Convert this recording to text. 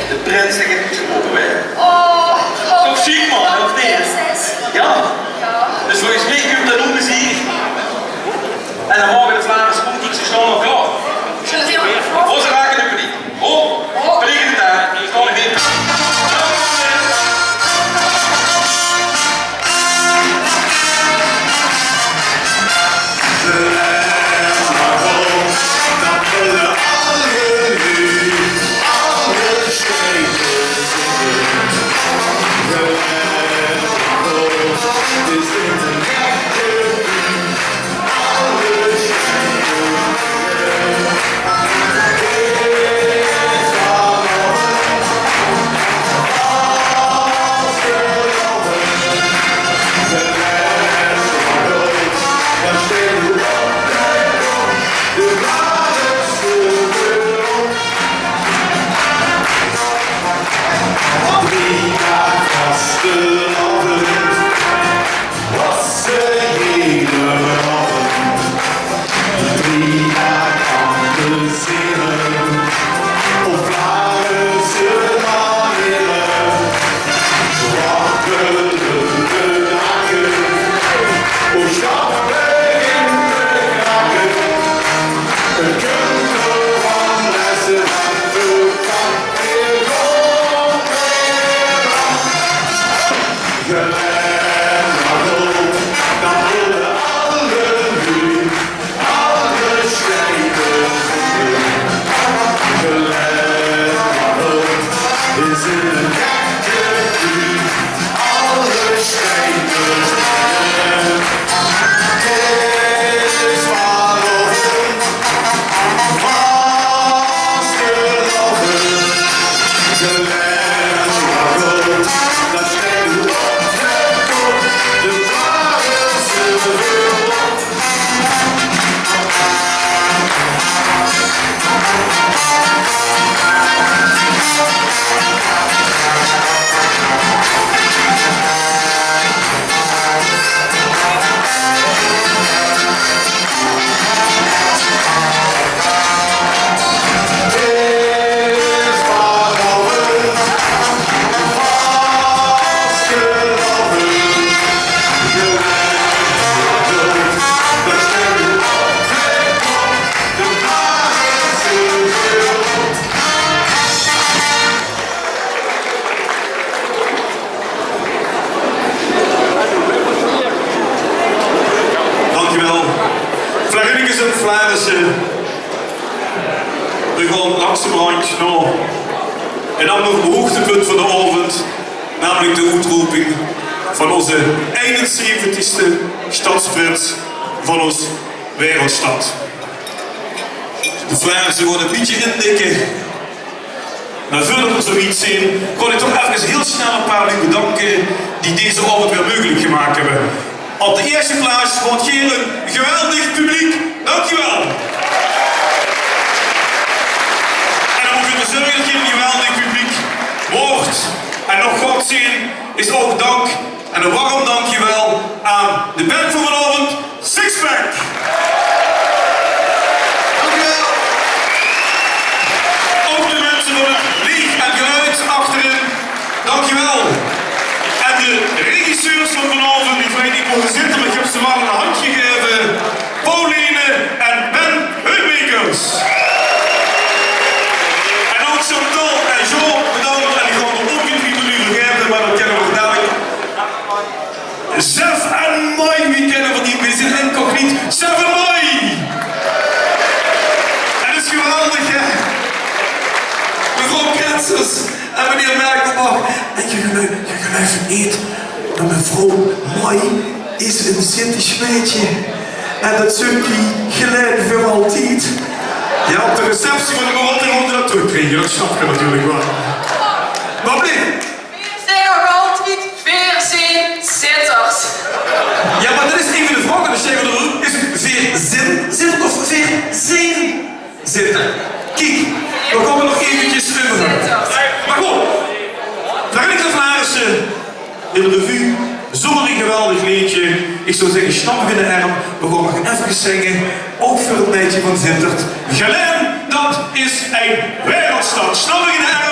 De prins dat je niet gelopen bij. Oh, Toch ziek man, of niet? prinses. Ja. Ja. Dus volgens mij kun je dat noemen ze hier. En dan mogen de Vlaamse politiek zo snel nog klaar. Zullen we even Voor ze raken de niet. Oh, tegen de tijd. Ik sta nog in. We gaan langzamerhand naar een ander hoogtepunt van de avond, namelijk de uitroeping van onze 71ste stadsprins van ons wereldstad. De Vlaamse worden een beetje indikken. Maar voordat we zoiets zien, kan ik toch even heel snel een paar mensen bedanken die deze avond weer mogelijk gemaakt hebben. Op de eerste plaats voor het hele geweldig publiek, dankjewel! En om te zorgen dat je een geweldig publiek wordt en nog gaat zien, is ook dank en een warm dankjewel aan de band van vanavond, Sixpack! Dankjewel! Ook de mensen van het licht en geluid achterin, dankjewel! En de regisseurs van vanavond, die weet niet mogen zitten, maar ik heb ze wel een handje gegeven. Pauline en Ben Heutmakers. En ook Chantal en Jo, bedankt. En die gaan er ook niet jullie vergeten, maar dat kennen we dadelijk. Zef en Mai, wie kennen we die? We zijn incognito. Zef en Mai! En dat is geweldig, hè? Mevrouw Kretses en meneer Merkelbach. En je gaat even eten. Maar mevrouw Mai is een Sint-Schweetje. En dat stukje gelijk voor altijd. Ja, op de receptie van de altijd onder dat terugkrijgen. Dat snap je natuurlijk wel. Wat ben je? We zijn nog altijd veerzin zitters. Ja, maar dat is even de vraag. Dus zeggen we is het veerzin zitten of veerzin zitten? Kijk, we komen nog eventjes over. Maar goed, Verenigde Vlaamse in de revue. Zo'n geweldig liedje. Ik zou zeggen, snap in de arm. We gaan nog even zingen. Ook voor het meisje van Zintert. Geleen, dat is een wereldstad. Snap in de arm.